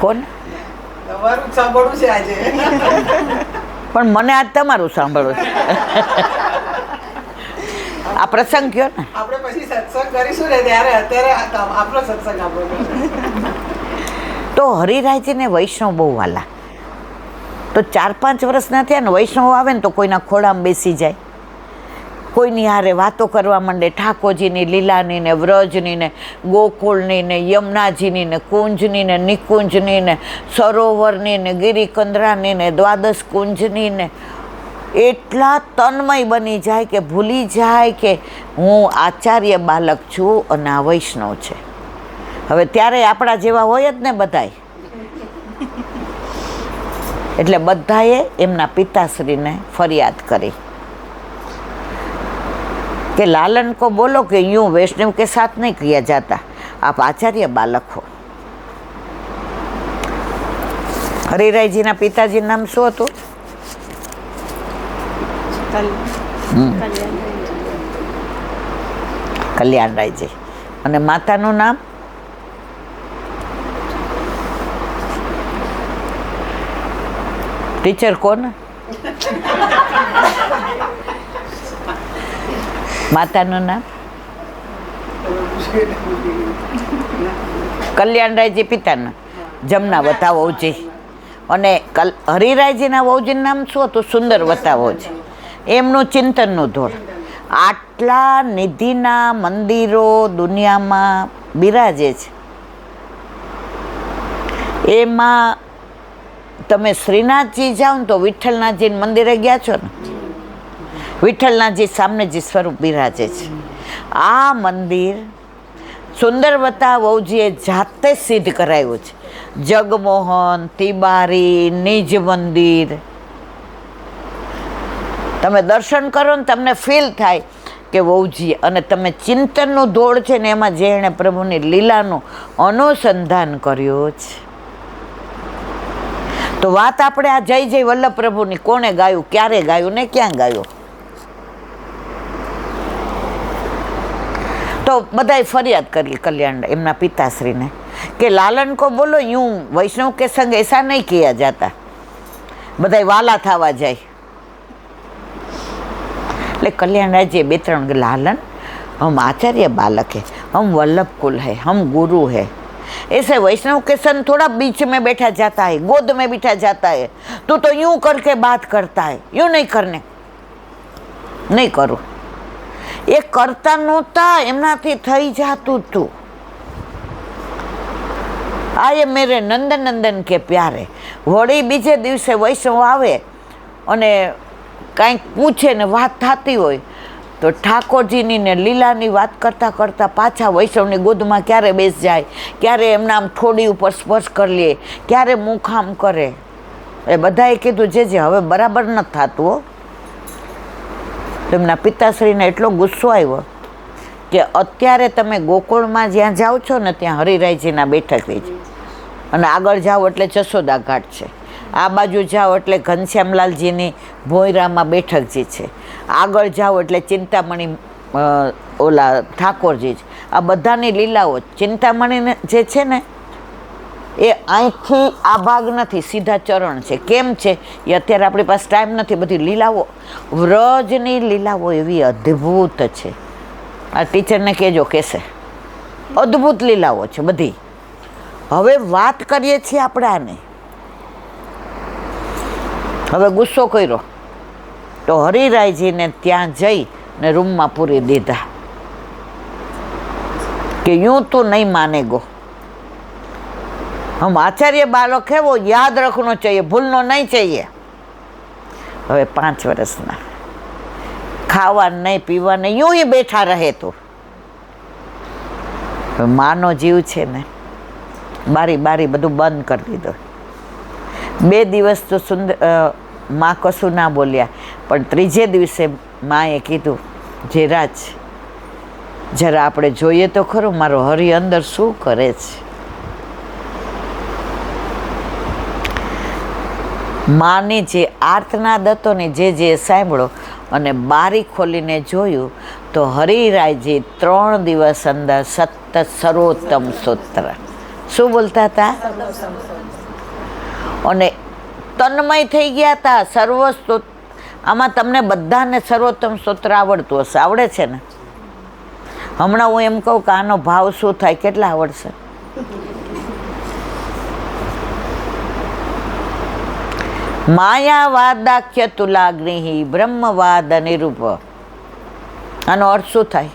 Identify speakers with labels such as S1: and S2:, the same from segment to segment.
S1: કોણ?
S2: તમારું સાંભળવું છે આજે.
S1: પણ મને આજ તમારું સાંભળવું છે. આ પ્રસંગ કયો ને,
S2: આપણે પછી સત્સંગ કરીશું ને ત્યારે અત્યારે આપણો સત્સંગ આપણો.
S1: તો હરિરાયજીને વૈષ્ણવ બહુ વાલા. તો 4-5 વર્ષના થયા ને વૈષ્ણવ આવે ને તો કોઈના ખોળામાં બેસી જાય, કોઈની હારે વાતો કરવા માંડે, ઠાકોરજીની લીલાની ને વ્રજની ને ગોકુળની ને યમુનાજીની ને કુંજની ને નિકુંજની ને સરોવરની ને ગિરિકંદરાની ને દ્વાદશ કુંજની ને એટલા તન્મય બની જાય કે ભૂલી જાય કે હું આચાર્ય બાલક છું અને આ વૈષ્ણવ છે. હવે ત્યારે આપણા જેવા હોય જ ને બધાય. એટલે બધાએ એમના પિતાશ્રીને ફરિયાદ કરી कि लालन को बोलो कि यूं वैष्णव के साथ नहीं किया जाता, आप आचार्य बालक हो. हरिरायजी ना पिताजी नाम શું હતું? કલ્યાણરાયજી. અને માતાનું નામ? ટીચર કોણ? માતાનું નામ? કલ્યાણરાયજી પિતાના જમનાવતા વહુજી. અને હરિરાયજીના વહુજીનું નામ શું હતું? સુંદરવતા વહુજી. એમનું ચિંતનનું ધોળ. આટલા નિધિના મંદિરો દુનિયામાં બિરાજે છે, એમાં તમે શ્રીનાથજી જાઓ ને તો વિઠ્ઠલનાથજી મંદિરે ગયા છો ને, વિઠ્ઠલનાથજી સામનેજી સ્વરૂપ બિરાજે છે. આ મંદિર સુંદરવતા વહુજીએ જાતે સિદ્ધ કરાવ્યું છે. જગમોહન, તિબારી, નિજ મંદિર. તમે દર્શન કરો ને તમને ફીલ થાય કે વહુજી, અને તમે ચિંતનનું દોડ છે ને એમાં જે એણે પ્રભુની લીલાનું અનુસંધાન કર્યું છે. તો વાત આપણે આ જય જય વલ્લભ પ્રભુની કોણે ગાયું, ક્યારે ગાયું ને ક્યાં ગાયું? તો બધાએ ફરિયાદ કરી કલ્યાણ એમના પિતાશ્રીને કે લાलन को बोलो यूं वैष्णव के संग ऐसा नहीं किया जाता. બધાય વાલા થવા જાય. એટલે કલ્યાણરાયજી 2-3 लालन हम आचार्य बालक है, हम वल्लभ कुल है, हम गुरु है, ऐसे वैष्णव के संग थोड़ा बीच में बैठा जाता है, गोद में बैठा जाता है. तू तो यूं करके बात करता है, यूं नहीं करने, नहीं करो. એ કરતા નહોતા, એમનાથી થઈ જાતું હતું. આયે મેરે નંદન કે પ્યારે. વળી બીજે દિવસે વૈષ્ણવ આવે અને કાંઈક પૂછે ને વાત થતી હોય તો ઠાકોરજીની ને લીલાની વાત કરતાં કરતાં પાછા વૈષ્ણવની ગોદમાં ક્યારે બેસી જાય, ક્યારે એમના આમ થોડી ઉપર સ્પર્શ કરી લે, ક્યારે મુખામ કરે. એ બધાએ કીધું જે હવે બરાબર નથી થતું હો. તેમના પિતાશ્રીને એટલો ગુસ્સો આવ્યો કે અત્યારે તમે ગોકુળમાં જ્યાં જાઓ છો ને ત્યાં હરિરાયજીના બેઠક રહી છે, અને આગળ જાઓ એટલે જશોદા ઘાટ છે, આ બાજુ જાઓ એટલે ઘનશ્યામલાલજીની ભોયરામાં બેઠકજી છે, આગળ જાઓ એટલે ચિંતામણી ઓલા ઠાકોરજી છે. આ બધાની લીલાઓ. ચિંતામણી જે છે ને એ અહીંથી આ ભાગ નથી, સીધા ચરણ છે. કેમ છે એ અત્યારે આપણી પાસે ટાઈમ નથી. બધી લીલાઓ, વ્રજની લીલાઓ એવી અદ્ભુત છે. આ ટીચરને કહેજો, કહેશે અદ્ભુત લીલાઓ છે બધી. હવે વાત કરીએ છીએ આપણે આને. હવે ગુસ્સો કર્યો તો હરિરાયજીને ત્યાં જઈ ને રૂમમાં પૂરી દીધા કે यूं तो नहीं मानेगो, हम आचार्य बालक है, वो याद रखना चाहिए, भूलना नहीं चाहिए. હવે 5 વર્ષના ખાવા નહીં પીવા નહીં, यूं ही બેઠા રહે. તો માનો જીવ છે ને, બારી બધું બંધ કરી દીધું. 2 દિવસ તો માં કશું ના બોલ્યા, પણ 3જે દિવસે માએ કીધું જેરાજ જરા આપણે જોઈએ તો ખરું મારો હરિ અંદર શું કરે છે. માની જે આર્તનાદ હતો ને જે સાંભળો અને બારી ખોલીને જોયું તો હરિરાયજી 3 દિવસ અંદર હતા સર્વોત્તમ સ્તોત્ર. શું બોલતા હતા? અને તન્મય થઈ ગયા હતા સર્વ સ્તોત્ર. આમાં તમને બધાને સર્વોત્તમ સ્તોત્ર આવડતું હશે, આવડે છે ને? હમણાં હું એમ કહું કે આનો ભાવ શું થાય, કેટલા આવડશે? માયાવાદાખ્ય તુલાગ્નિ બ્રહ્મવાદ નિરૂપ. આનો અર્થ શું થાય?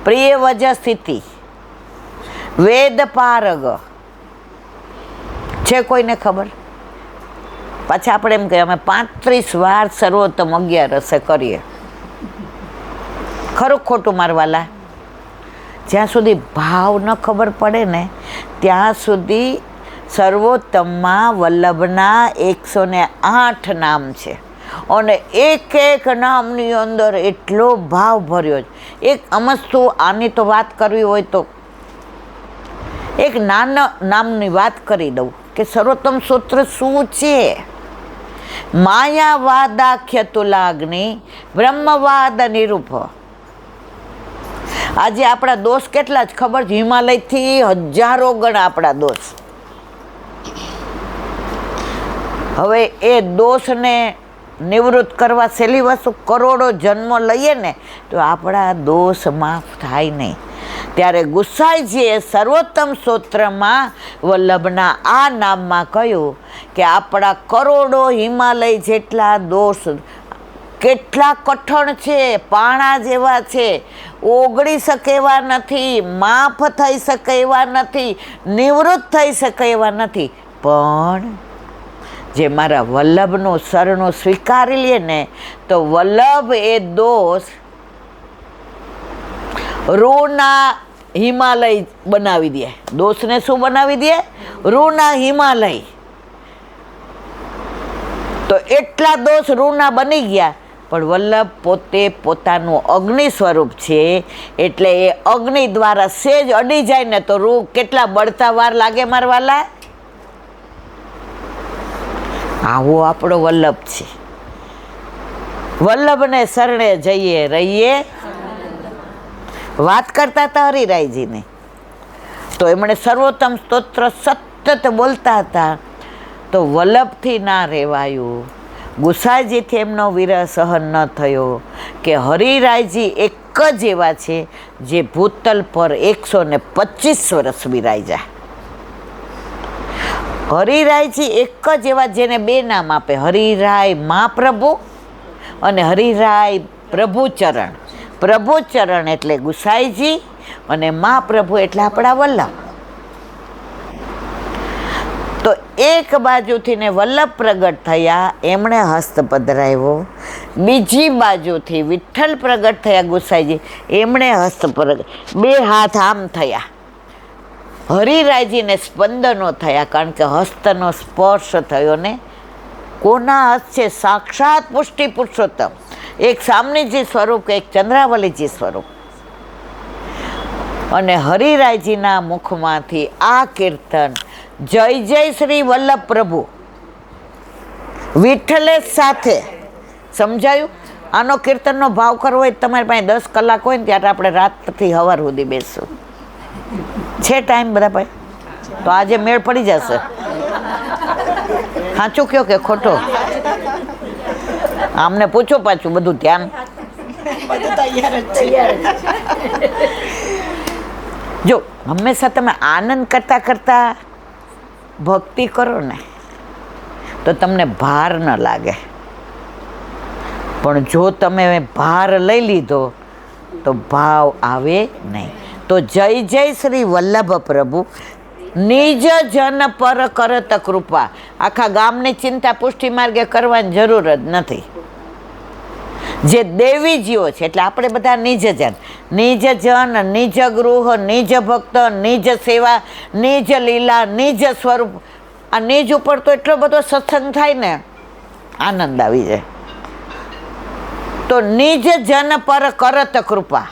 S1: પ્રિય વજ સ્થિતિ, વેદ પારગ. છે કોઈને ખબર? પાછા આપણે એમ કહીએ અમે 35 વાર સર્વોત્તમ 11 કરીએ. ખરું ખોટું મારવાલા? જ્યાં સુધી ભાવ ન ખબર પડે ને ત્યાં સુધી સર્વોત્તમમાં વલ્લભના 108 નામ છે અને એક એક નામની અંદર એટલો ભાવ ભર્યો છે. એક અમસ્તુ આની તો વાત કરવી હોય તો એક નાના નામની વાત કરી દઉં કે સર્વોત્તમ સૂત્ર શું છે. માયાવાદાખ્ય તુલાગ્નિ બ્રહ્મવાદ નિરૂપ. આજે આપણા દોષ કેટલા જ ખબર છે? હિમાલયથી હજારો ગણા આપણા દોષ. હવે એ દોષને નિવૃત્ત કરવા સહેલી વસ્તુ, કરોડો જન્મ લઈએ ને તો આપણા દોષ માફ થાય નહીં. ત્યારે ગુસાઈજીએ સર્વોત્તમ સ્તોત્રમાં વલ્લભના આ નામમાં કહ્યું કે આપણા કરોડો હિમાલય જેટલા દોષ કેટલા કઠણ છે, પાણા જેવા છે, ઓગળી શકે એવા નથી, માફ થઈ શકે એવા નથી, નિવૃત્ત થઈ શકે એવા નથી. પણ જે મારા વલ્લભનું શરણું સ્વીકારી લે ને તો વલ્લભ એ દોષ રૂના હિમાલય બનાવી દે. દોષને શું બનાવી દે? રૂના હિમાલય. તો એટલા દોષ રૂના બની ગયા. પણ વલ્લભ પોતે પોતાનું અગ્નિ સ્વરૂપ છે એટલે એ અગ્નિ દ્વારા સેજ અડી જાય ને તો રૂ કેટલા બળતા વાર લાગે મારવાલા. આવો આપણો વલ્લભ છે. વલ્લભને શરણે જઈએ રહીએ. વાત કરતા હતા હરિરાયજીને તો એમણે સર્વોત્તમ સ્તોત્ર સતત બોલતા હતા તો વલ્લભથી ના રહેવાયું. ગુસાઈજીથી એમનો વિરહ સહન ન થયો કે હરિરાયજી એક જ એવા છે જે ભૂતલ પર 125 વર્ષ બિરાજ્યા. હરિરાયજી એક જ એવા જેને બે નામ આપે, હરિરાય મહાપ્રભુ અને હરિરાય પ્રભુચરણ. પ્રભુચરણ એટલે ગુસાઈજી અને મહાપ્રભુ એટલે આપણા વલ્લભ. તો એક બાજુથી ને વલ્લભ પ્રગટ થયા, એમણે હસ્ત પધરાવ્યો. બીજી બાજુથી વિઠ્ઠલ પ્રગટ થયા ગુસાઈજી, એમણે હસ્ત પ્રગટ, બે હાથ આમ થયા. હરિરાયજીને સ્પંદનો થયા કારણ કે હસ્તનો સ્પર્શ થયો ને. કોના હસ્ત છે? સાક્ષાત પુષ્ટિ પુરુષોત્તમ. એક સામનેજી સ્વરૂપ કે એક ચંદ્રાવલીજી સ્વરૂપ. અને હરિરાયજીના મુખમાંથી આ કીર્તન જય જય શ્રી વલ્લભ પ્રભુ વિઠ્ઠલે સાથે સમજાયું. આનો કીર્તનનો ભાવ કરવો હોય તમારી પાસે 10 કલાક હોય ને ત્યારે આપણે રાતથી સવાર સુધી બેસશું. છે ટાઈમ બધા ભાઈ? તો આજે મેળ પડી જશે. સાચું કયો કે ખોટો? આમને પૂછો પાછું બધું ધ્યાન. જો હંમેશા તમે આનંદ કરતા કરતા ભક્તિ કરો ને તો તમને ભાર ન લાગે. પણ જો તમે ભાર લઈ લીધો તો ભાવ આવે નહીં. તો જય જય શ્રી વલ્લભ પ્રભુ નિજ જન પર કરત કૃપા. આખા ગામની ચિંતા પુષ્ટિ માર્ગે કરવાની જરૂર જ નથી. જે દેવીજીઓ છે એટલે આપણે બધા નિજ જન, નિજ જન, નિજ ગૃહ, નિજ ભક્ત, નિજ સેવા, નિજ લીલા, નિજ સ્વરૂપ. આ નિજ ઉપર તો એટલો બધો સત્સંગ થાય ને આનંદ આવી જાય. તો નિજ જન પર કરત કૃપા.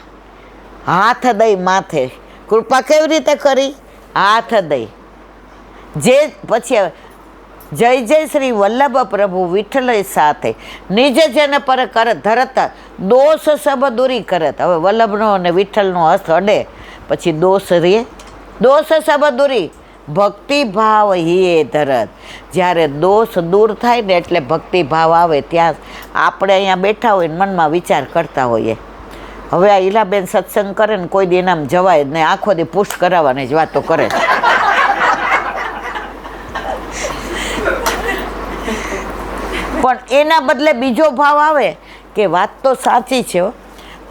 S1: હાથ દઈ માથે કૃપા કેવી રીતે કરી? હાથ દઈ. જે પછી જય જય શ્રી વલ્લભ પ્રભુ વિઠ્ઠલ સાથે નિજ જન પર કરત ધરત દોષ સબ દૂરી કરત. હવે વલ્લભનો અને વિઠ્ઠલનો હસ્ત અડે પછી દોષ રે, દોષ સબ દૂરી, ભક્તિ ભાવ હિએ ધરત. જ્યારે દોષ દૂર થાય ને એટલે ભક્તિ ભાવ આવે. ત્યાં આપણે અહીંયા બેઠા હોય ને મનમાં વિચાર કરતા હોઈએ, હવે આ ઈલાબેન સત્સંગ કરે ને કોઈ દી એનામ જવાય જ નહીં, આખો દી પુષ્ટ કરાવવાની જ વાતો કરે છે. પણ એના બદલે બીજો ભાવ આવે કે વાત તો સાચી છે,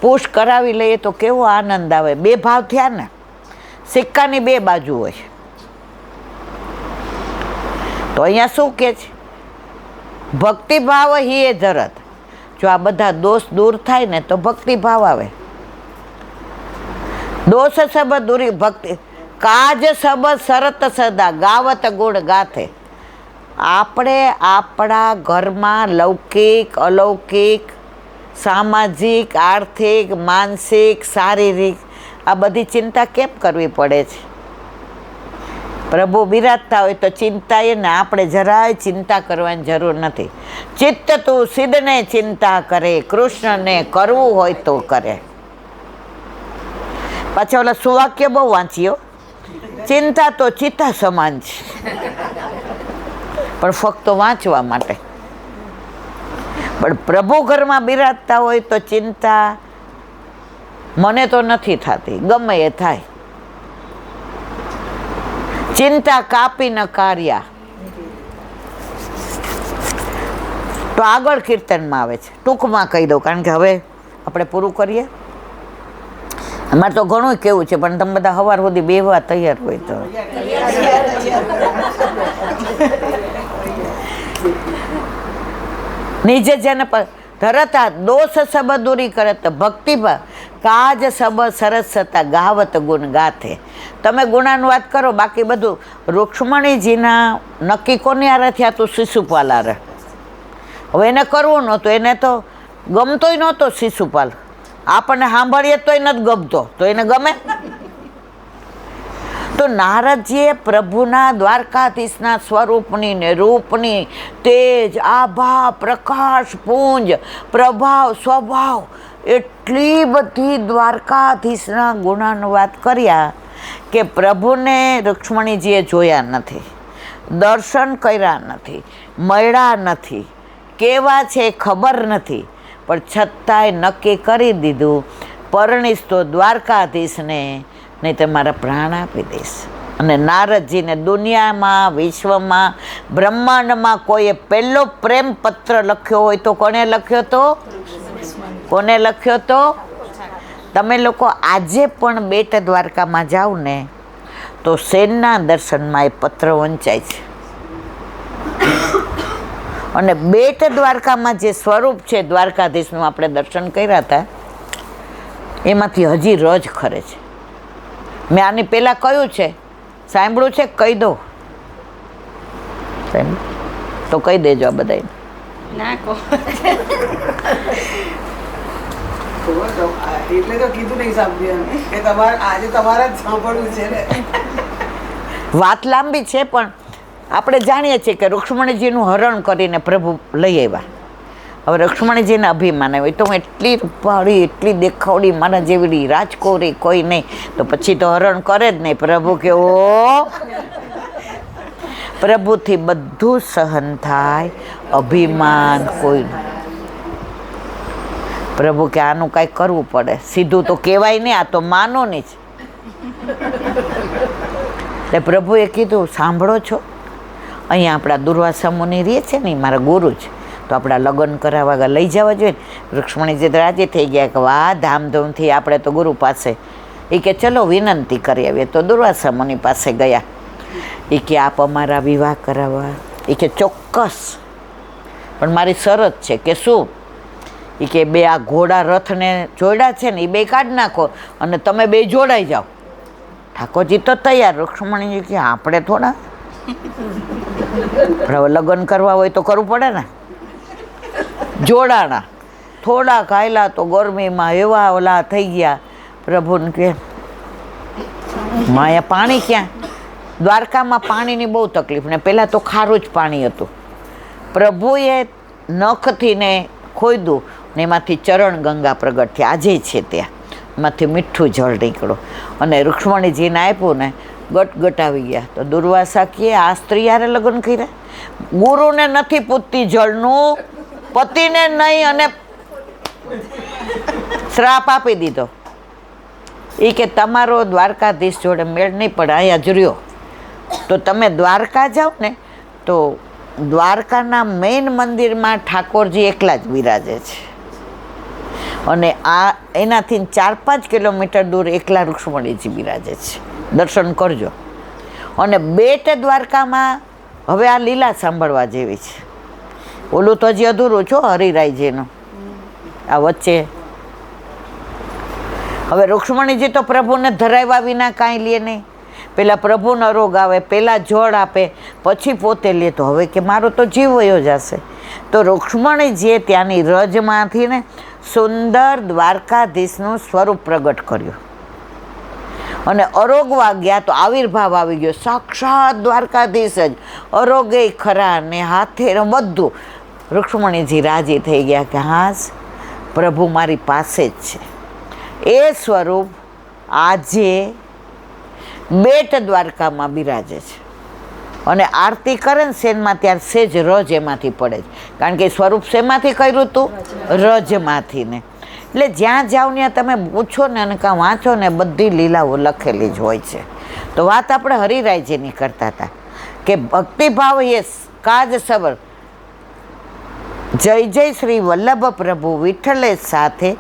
S1: પુષ્ટ કરાવી લઈએ તો કેવો આનંદ આવે. બે ભાવ થયા ને, સિક્કાની બે બાજુ હોય. તો અહીંયા શું કે છે? ભક્તિ ભાવ હિએ ધરત. જો આ બધા દોષ દૂર થાય ને તો ભક્તિ ભાવ આવે. દોષ સબ દૂરી ભક્તિ, કાજ સબ સરત સદા, ગાવત ગુણ ગાથે. આપણે આપણા ઘરમાં લૌકિક, અલૌકિક, સામાજિક, આર્થિક, માનસિક, શારીરિક આ બધી ચિંતા કેમ કરવી પડે છે? પ્રભુ બિરાજતા હોય તો ચિંતા એને, આપણે જરાય ચિંતા કરવાની જરૂર નથી. ચિત્ત તું સિદ્ધને ચિંતા કરે, કૃષ્ણને કરવું હોય તો કરે. પાછા ઓલા સુવાક્ય બહુ વાંચ્યો, ચિંતા તો ચિત્તા સમાન છે, પણ ફક્ત વાંચવા માટે. પણ પ્રભુ ઘરમાં બિરાજતા હોય તો ચિંતા મને તો નથી થતી, ગમે એ થાય. ચિંતા કાપી ન કાર્યા. તો આગળ કીર્તનમાં આવે છે, ટૂંકમાં કહી દઉં કારણ કે હવે આપણે પૂરું કરીએ. અમારે તો ઘણું કેવું છે, પણ તમે બધા સવાર સુધી બેહવા તૈયાર હોય તો નીચે જેને ધરતા દોષ સબ દૂરી કરત ભક્તિ કાજ સબ સરસ થતા ગાવત ગુણ ગાથે. તમે ગુણાનુવાદ કરો, બાકી બધું રૂક્ષ્મણીજીના નક્કી કોની આરે થયા તું શિશુપાલ આરે. હવે એને કરવું નહોતું, એને તો ગમતોય નહોતો શિશુપાલ. આપણને સાંભળીએ તોય નથી ગમતો, તો એને ગમે. તો નારદજીએ પ્રભુના દ્વારકાધીશના સ્વરૂપની ને રૂપની, તેજ, આભા, પ્રકાશ, પુંજ, પ્રભાવ, સ્વભાવ એટલી બધી દ્વારકાધીશના ગુણાનુવાદ કર્યા કે પ્રભુને રૂક્ષ્મણીજીએ જોયા નથી, દર્શન કર્યા નથી, મળ્યા નથી, કેવા છે ખબર નથી, પણ છતાંય નક્કી કરી દીધું પરણીશ તો દ્વારકાધીશને, નહીં તો મારા પ્રાણ આપી દઈશ. અને નારદજીને દુનિયામાં, વિશ્વમાં, બ્રહ્માંડમાં કોઈએ પહેલો પ્રેમ પત્ર લખ્યો હોય તો કોને લખ્યો તો? કોને લખ્યો તો? તમે લોકો આજે પણ બેટ દ્વારકામાં જાઓ ને તો સેનના દર્શનમાં એ પત્ર વંચાય છે. અને બેટ દ્વારકામાં જે સ્વરૂપ છે દ્વારકાધીશનું આપણે દર્શન કર્યા હતા, એમાંથી હજી રજ ખરે છે. મેં આની પહેલાં કયું છે, સાંભળ્યું છે? કહી દો તો કહી દેજો આ બધાને.
S2: એટલે તો કીધું નહીં સાંભળ્યું કે તમારે આજે તમારે જ સાંભળવું છે ને.
S1: વાત લાંબી છે, પણ આપણે જાણીએ છીએ કે રૂક્ષ્મણીજીનું હરણ કરીને પ્રભુ લઈ આવ્યા. હવે રૂક્ષ્મણીજીને અભિમાન આવ્યું, તો હું એટલી રૂપાળી, એટલી દેખાવડી, મારા જેવી રાજકોરી કોઈ નહીં, તો પછી તો હરણ કરે જ નહીં. પ્રભુ કે ઓ, પ્રભુથી બધું સહન થાય, અભિમાન કોઈ નહીં. પ્રભુ કે આનું કાંઈ કરવું પડે, સીધું તો કહેવાય નહીં, આ તો માનો નહીં જ. એટલે પ્રભુએ કીધું સાંભળો છો, અહીંયા આપણા દુર્વાસા મુનિ રહે છે ને, મારા ગુરુ છે, તો આપણા લગ્ન કરાવવા લઈ જવા જોઈએ. રૂક્ષ્મણીજી રાજી થઈ ગયા કે વાહ, ધામધૂમથી આપણે તો ગુરુ પાસે. એ કે ચલો વિનંતી કરી આવીએ. તો દુર્વાસા મુનિ પાસે ગયા. એ કે આપ અમારા વિવાહ કરાવવા? એ કે ચોક્કસ, પણ મારી શરત છે. કે શું? એ કે બે આ ઘોડા રથને જોડ્યા છે ને એ બે કાઢી નાખો અને તમે બે જોડાઈ જાઓ. ઠાકોરજી તો તૈયાર. રૂક્ષ્મણીજી કે આપણે થોડા, હવે લગ્ન કરવા હોય તો કરવું પડે ને. જોડાણા. થોડા ખાયલા તો ગરમીમાં એવા ઓલા થઈ ગયા. પ્રભુને કે અહીંયા પાણી ક્યાં? દ્વારકામાં પાણીની બહુ તકલીફ, ને પહેલાં તો ખારું જ પાણી હતું. પ્રભુએ નખથી ને ખોદ્યું ને એમાંથી ચરણ ગંગા પ્રગટ થયા. આજે છે ત્યાં માંથી મીઠું જળ નીકળ્યું અને રૂક્ષ્મણીજીને આપ્યું ને ગટ આવી ગયા. તો દુર્વાસા કહે આ સ્ત્રી યારે લગ્ન કર્યા? ગુરુને નથી પૂછતી જળનું, પતિને નહીં, અને શ્રાપ આપી દીધો. એ કે તમારો દ્વારકાધીશ જોડે મેળ નહીં પડે, અહીંયા જ રહ્યો. તો તમે દ્વારકા જાઓ ને તો દ્વારકાના મેઇન મંદિરમાં ઠાકોરજી એકલા જ બિરાજે છે, અને આ એનાથી 4-5 કિલોમીટર દૂર એકલા રૂક્ષ્મણીજી બિરાજે છે. દર્શન કરજો. અને બેટ દ્વારકામાં હવે આ લીલા સાંભળવા જેવી છે. ઓલું તો હજી અધૂરું છો હરિરાયજીનું આ વચ્ચે. હવે રૂક્ષ્મણીજી તો પ્રભુને ધરાવ્યા વિના કાંઈ લે નહીં. પેલા પ્રભુનો રોગ આવે, પેલા જળ આપે, પછી પોતે લે. તો હવે કે મારો તો જીવ વયો જશે. તો રૂક્ષ્મણીજીએ ત્યાંની રજમાંથી ને સુંદર દ્વારકાધીશનું સ્વરૂપ પ્રગટ કર્યું. અને અરોગવા ગયા તો આવિર્ભાવ આવી ગયો, સાક્ષાત દ્વારકાધીશ જ, અરોગે ખરા ને હાથે બધું. રૂક્ષ્મણીજી રાજી થઈ ગયા કે હા પ્રભુ મારી પાસે જ છે. એ સ્વરૂપ આજે બેટ દ્વારકામાં બિરાજે છે. અને આરતી કરે ને શેનમાં ત્યારે સેજ રજ એમાંથી પડે છે, કારણ કે સ્વરૂપ શેમાંથી કર્યું હતું? રજમાંથી ને. એટલે જ્યાં જાઓ ત્યાં તમે પૂછો ને અને કાં વાંચો ને બધી લીલાઓ લખેલી જ હોય છે. તો વાત આપણે હરિરાયજીની કરતા હતા કે ભક્તિભાવ એ કાજ સબર જય જય શ્રી વલ્લભ પ્રભુ વિઠ્ઠલે સાથે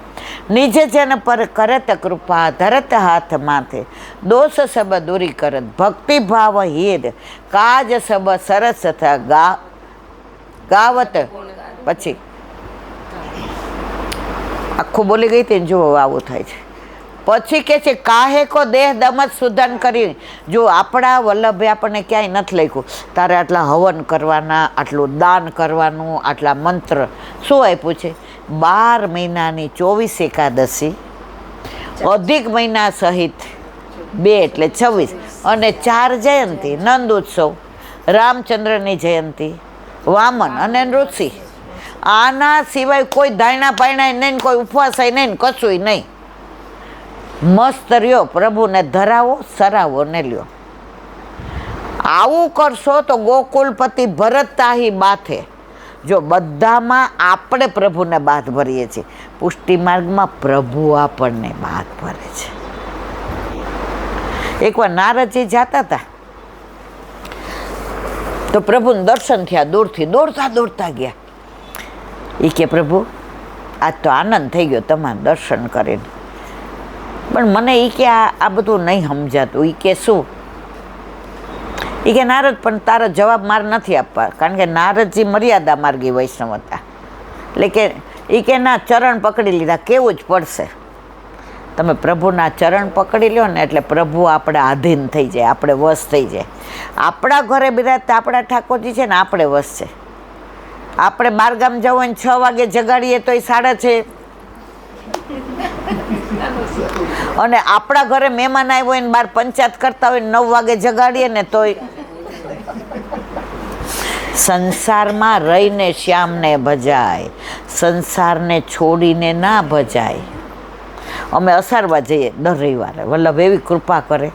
S1: નિજ જન પર કરત કૃપા ધરત હાથ માથે દોષ સબ દૂરી કરત ભક્તિભાવ હેદ કાજ સબ સરસ થા ગાવત. પછી આખું બોલી ગઈ હતી જો આવું થાય છે. પછી કે છે કાહે કો દેહ દમત સુધન કરી. જો આપણા વલ્લભે આપણને ક્યાંય નથી લખ્યું તારે આટલા હવન કરવાના, આટલું દાન કરવાનું, આટલા મંત્ર. શું આપ્યું છે? 12 મહિનાની 24 એકાદશી, અધિક મહિના સહિત 2 એટલે 26, અને 4 જયંતી, નંદ ઉત્સવ, રામચંદ્રની જયંતી, વામન અને નૃસિંહ. આના સિવાય કોઈ ધાયણા પાયણા નહીં, કોઈ ઉપવાસાય નહીં, કશુંય નહીં. મસ્ત રહ્યો, પ્રભુને ધરાવો, સરાવો ને લ્યો. આવું કરશો તો ગોકુલપતિ ભરત તાહી બાથે. જો બધામાં આપણે પ્રભુને બાથ ભરીએ છીએ, પુષ્ટિ માર્ગમાં પ્રભુ આપણને બાથ ભરે છે. એકવાર નારદજી જતા હતા તો પ્રભુને દર્શન થયા, દૂરથી દોડતા ગયા. એ કે પ્રભુ આજ તો આનંદ થઈ ગયો તમારા દર્શન કરીને, પણ મને એ કે આ બધું નહીં સમજાતું. એ કે શું? એ કે નારદ પણ તારો જવાબ મારે નથી આપવા, કારણ કે નારદજી મર્યાદા માર્ગી વૈષ્ણવ હતા. એટલે કે એ કે ના, ચરણ પકડી લીધા, કેવું જ પડશે. તમે પ્રભુના ચરણ પકડી લો ને એટલે પ્રભુ આપણે આધીન થઈ જાય, આપણે વશ થઈ જાય. આપણા ઘરે બિરાજતા આપણા ઠાકોરજી છે ને આપણે વશ છે. આપણે બહારગામ જવું હોય 6 વાગે જગાડીએ તો એ 6:30, અને આપણા ઘરે મહેમાન આવ્યો હોય ને બહાર પંચાયત કરતા હોય 9 વાગે જગાડીએ ને તોય. સંસારમાં રહીને શ્યામને ભજાય, સંસારને છોડીને ના ભજાય. અમે અસારવા જઈએ દર રવિવારે, વલ્લભ એવી કૃપા કરે.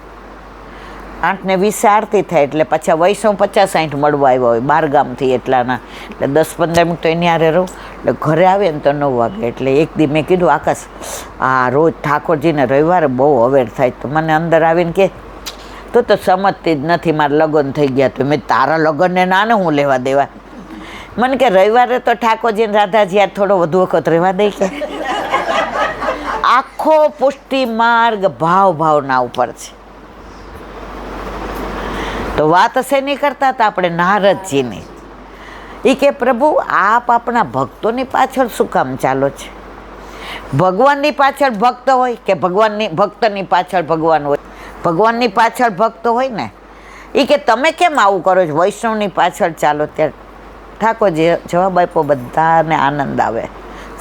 S1: 8:20 આરતી થાય એટલે પાછા વૈષ્ણવ 50-60 મળવા આવ્યા હોય બહારગામથી એટલાના, એટલે 10-15 મિનિટ તો એની હારે રહું. એટલે ઘરે આવે ને તો 9 વાગે. એટલે એક દી મેં કીધું આકાશ આ રોજ ઠાકોરજીને રવિવારે બહુ અવેર થાય. તો મને અંદર આવીને કે તું તો સમજતી જ નથી, મારા લગ્ન થઈ ગયા. તો મેં તારા લગ્નને નાને હું લેવા દેવા. મને કે રવિવારે તો ઠાકોરજીને રાધાજી યાર થોડો વધુ વખત રહેવા દઈ કે. આખો પુષ્ટિ માર્ગ ભાવના ઉપર છે. તો વાત શેની કરતા હતા આપણે? નારદજીની. એ કે પ્રભુ આપ આપણા ભક્તોની પાછળ શું કામ ચાલો છે? ભગવાનની પાછળ ભક્ત હોય કે ભક્તની પાછળ ભગવાન હોય? ભગવાનની પાછળ ભક્ત હોય ને. એ કે તમે કેમ આવું કરો છો, વૈષ્ણવની પાછળ ચાલો? ત્યારે ઠાકોરજી જવાબ આપ્યો, બધાને આનંદ આવે,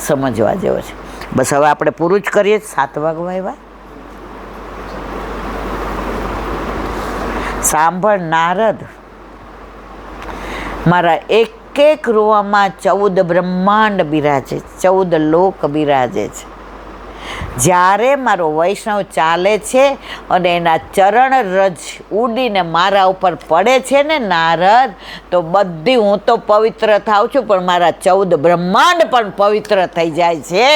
S1: સમજવા જેવો છે. બસ હવે આપણે પૂરું જ કરીએ. 7 વાગવા આવ્યા. સાંભળ નારદ, મારા એક રૂવામાં 14 બ્રહ્માંડ બિરાજે, 14 લોક બિરાજે છે. જ્યારે મારો વૈષ્ણવ ચાલે છે અને એના ચરણ રજ ઉડીને મારા ઉપર પડે છે ને નારદ, તો બધી હું તો પવિત્ર થાઉં છું, પણ મારા 14 બ્રહ્માંડ પણ પવિત્ર થઈ જાય છે.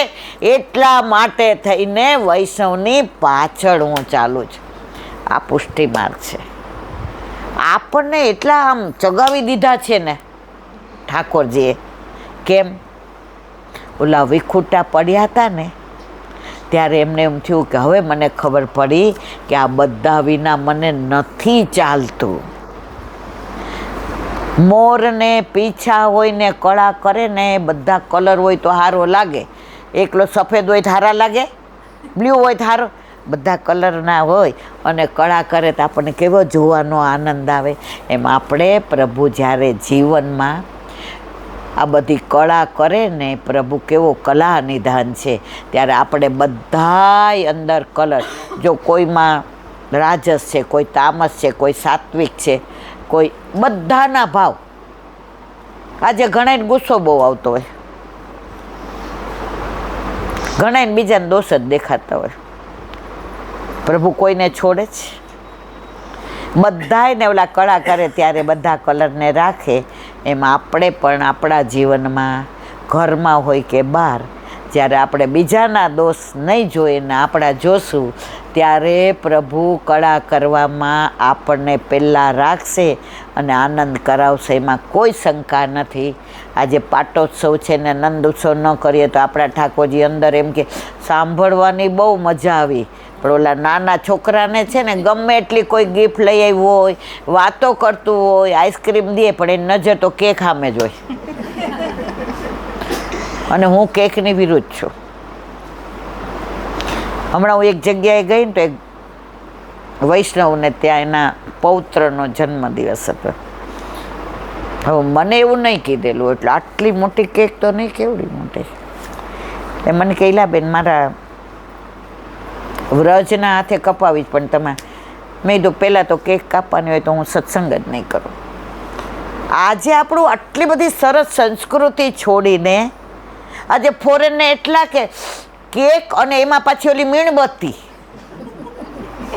S1: એટલા માટે થઈને વૈષ્ણવની પાછળ હું ચાલું છું. આ પુષ્ટિ માર્ગ છે. આપણને એટલા આમ ચગાવી દીધા છે ને ઠાકોરજીએ. કેમ? ઓલા વિખૂટા પડ્યા હતા ને ત્યારે એમને એમ થયું કે હવે મને ખબર પડી કે આ બધા વિના મને નથી ચાલતું. મોરને પીછા હોય ને કળા કરે ને, બધા કલર હોય તો સારો લાગે. એકલો સફેદ હોય તો સારા લાગે, બ્લુ હોય તો સારો, બધા કલરના હોય અને કળા કરે તો આપણને કેવો જોવાનો આનંદ આવે. એમ આપણે પ્રભુ જ્યારે જીવનમાં આ બધી કળા કરે ને, પ્રભુ કેવો કલા નિધાન છે, ત્યારે આપણે બધાય અંદર કલર, જો કોઈમાં રાજસ છે, કોઈ તામસ છે, કોઈ સાત્વિક છે, કોઈ બધાના ભાવ. આજે ઘણાને ગુસ્સો બહુ આવતો હોય, ઘણાને બીજાને દોષ જ દેખાતા હોય. પ્રભુ કોઈને છોડે છે? બધાને ઓલા કળા કરે ત્યારે બધા કલરને રાખે. એમ આપણે પણ આપણા જીવનમાં, ઘરમાં હોય કે બહાર, જ્યારે આપણે બીજાના દોષ નહીં જોઈએ ને આપણા જોશું, ત્યારે પ્રભુ કળા કરવામાં આપણને પહેલાં રાખશે અને આનંદ કરાવશે. એમાં કોઈ શંકા નથી. આજે પાટોત્સવ છે ને નંદ ઉત્સવ ન કરીએ તો આપણા ઠાકોરજી અંદર એમ કે સાંભળવાની બહુ મજા આવી, પણ ઓલા નાના છોકરાને છે ને ગમે એટલી કોઈ ગિફ્ટ લઈ આવ્યું હોય, વાતો કરતું હોય, આઈસ્ક્રીમ દે, પણ એની નજર તો કેક સામે જ હોય. અને હું કેકની વિરુદ્ધ છું. હમણાં હું એક જગ્યાએ ગઈ ને તો એક વૈષ્ણવને ત્યાં એના પૌત્રનો જન્મદિવસ હતો. હવે મને એવું નહીં કીધેલું, એટલે આટલી મોટી કેક તો નહીં, કેવડી મોટી. એ મને કહેલા, બેન મારા વ્રજના હાથે કપાવી જ, પણ તમે, મેં કીધું પહેલાં તો કેક કાપવાની હોય તો હું સત્સંગ જ નહીં કરું. આજે આપણું આટલી બધી સરસ સંસ્કૃતિ છોડીને આજે ફોરેનને એટલા કે કેક અને એમાં પાછી ઓલી મીણબત્તી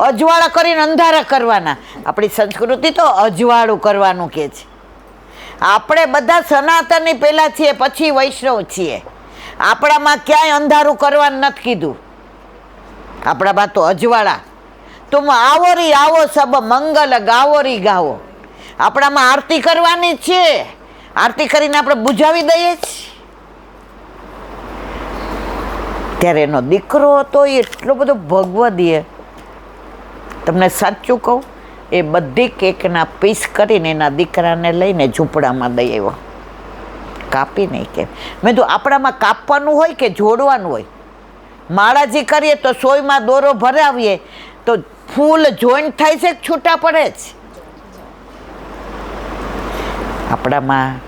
S1: અજવાળા કરીને અંધારા કરવાના. આપણી સંસ્કૃતિ તો અજવાળું કરવાનું કે છે. આપણે બધા સનાતની પહેલાં છીએ, પછી વૈષ્ણવ છીએ. આપણામાં ક્યાંય અંધારું કરવાનું નથી કીધું. આપણામાં તો અજવાળા. તુમ આવો રી આવો, સબ મંગલ ગાવો રી ગાવો. આપણામાં આરતી કરવાની છે. આરતી કરીને આપણે બુઝાવી દઈએ છીએ. ત્યારે એનો દીકરો હતો એટલો બધો ભગવદીય, તમને સાચું કહું, એ બધી કેકના પીસ કરીને એના દીકરાને લઈને ઝૂંપડામાં દઈ આવ્યો. કાપી નહીં કે. મેં તો આપણામાં કાપવાનું હોય કે જોડવાનું હોય? માળાજી કરીએ તો સોયમાં દોરો ભરાવીએ તો ફૂલ જોઈન્ટ થાય છે કે છૂટા પડે છે? આપણામાં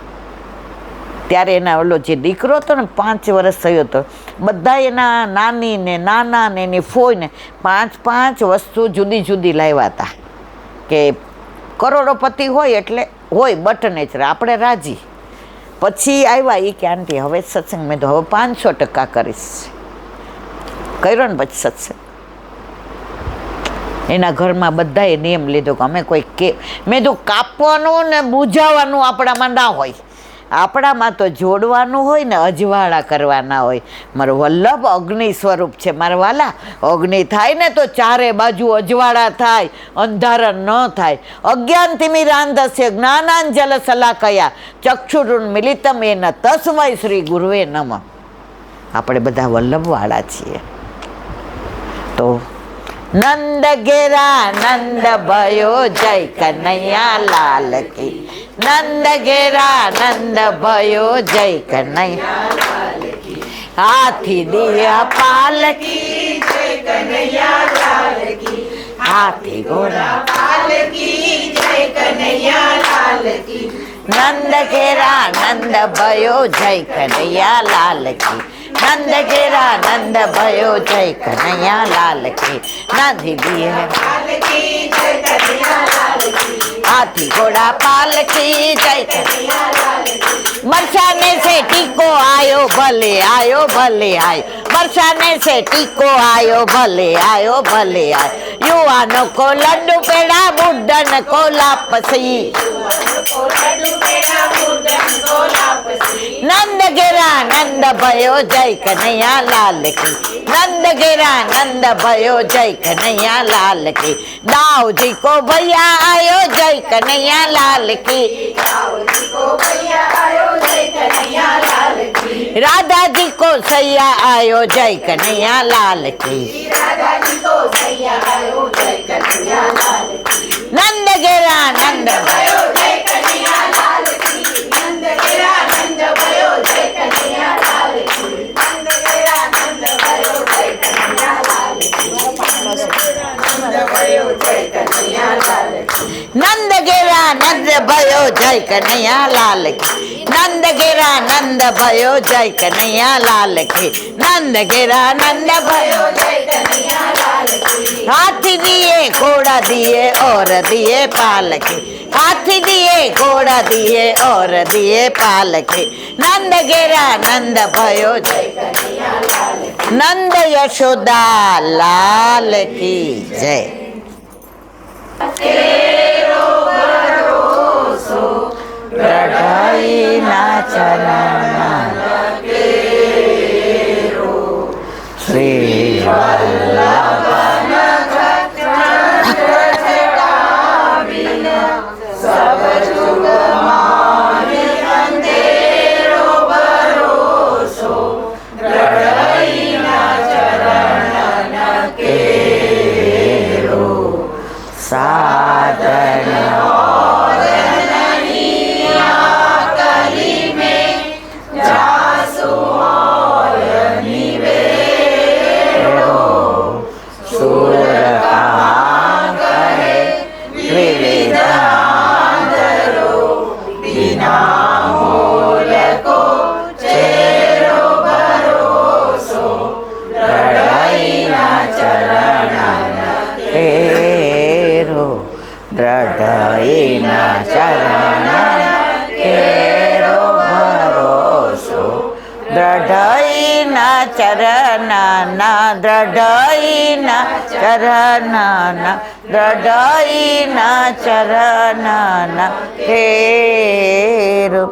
S1: ત્યારે એના ઓલો જે દીકરો હતો ને 5 વર્ષ થયો હતો, બધા એના નાની ને નાના ને એની ફોઈને 5 વસ્તુ જુદી જુદી લાવ્યા હતા કે કરોડોપતિ હોય એટલે હોય બટનેચર, આપણે રાજી. પછી આવ્યા એ કે આંટી હવે સત્સંગ, મેં તો હવે 500% કરીશ. કર્યો ને પછી સત્સંગ. એના ઘરમાં બધાએ નિયમ લીધો કે અમે કોઈ કે, મેં તો કાપવાનું ને બુઝાવવાનું આપણામાં ના હોય. આપણામાં તો જોડવાનું હોય ને અજવાળા કરવાના હોય. મારો વલ્લભ અગ્નિ સ્વરૂપ છે. મારા વાલા, અગ્નિ થાય ને તો ચારે બાજુ અજવાળા થાય, અંધારા ન થાય. અજ્ઞાન તિમિરાંધસ્ય જ્ઞાનાંજલ શલાકયા ચક્ષુરુન મિલિતમ એન તસ્મૈ શ્રી ગુરુવે નમઃ. આપણે બધા વલ્લભવાળા છીએ. તો નંદ ઘેરા નંદ ભયો જય કનૈયા લાલ કી. નંદ ઘેરા નંદ ભયો જય કનૈયા લાલ કી. હાથી દિયા પાલકી જય કનૈયા લાલ કી. હાથી ઘોડા પાલકી જય કનૈયા લાલ કી. નંદ ઘેરા નંદ ભયો જય કનૈયા લાલ કી. નંદ ઘેરા નંદ ભયો જય કનૈયા લાલ કી. નાધી દિએ પાલકી જય કનૈયા લાલ કી. હાથી ઘોડા પાલકી જય કનૈયા લાલ કી. बरसाने से टीको आयो भले आयो भले आयो बरसाने से टीको आयो भले आयो युवानों को लड्डू पेड़ा बुढ़न को लापसी नंद गिरा नंद भयो जय कन्हैया लाल की नंद गिरा नंद भयो जय कन्हैया लाल की दाऊ जी को भैया आयो जय कन्हैया लाल की राधा जी को सैया आयो जय कन्हैया लाल की नंद गिरा नंद भयो जय कन्हैया लाल की नंद गिरा नंद भयो जय कन्हैया लाल की नंद गिरा नंद भयो जय कन्हैया लाल की नंद भयो जय कन्हैया लाल की नंद गिरा नंद भयो जय कन्हैया लाल की नंद गिरा नंद भयो जय कन्हैया लाल की नंद गिरा नंद भयो जय कन्हैया लाल की हाथी दिए घोड़ा दिए और दिए पालकी हाथी दिए घोड़ा दिए और दिए पालकी नंद गिरा नंद भयो जय कन्हैया लाल की नंद यशोदा लाल की जय। रढ़ाई नाचना श्री वल्लभ सब जुग माहि अंधेरो भरोसो रढ़ाई चरण केरो साधन દ્રઢઈના ચરણ કેરો ભરોસો દ્રઢઈના ચરણના દ્રઢઈના ચરણના દ્રઢઈના ચરણના કેરો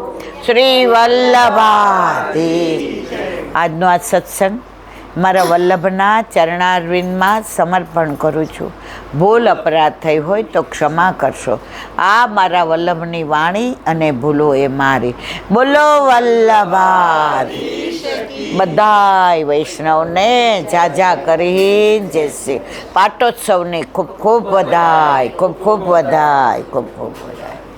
S1: શ્રી વલ્લભાથી આજનો આ સત્સંગ મારા વલ્લભના ચરણારવિંદમાં સમર્પણ કરું છું. ભૂલ અપરાધ થઈ હોય તો ક્ષમા કરશો. આ મારા વલ્લભની વાણી અને ભૂલો એ મારી. બોલો વલ્લભાર. બધાય વૈષ્ણવને જાજા કરી જય શ્રી પાટોત્સવની ખૂબ ખૂબ વધાય, ખૂબ ખૂબ વધાય, ખૂબ ખૂબ વધાય.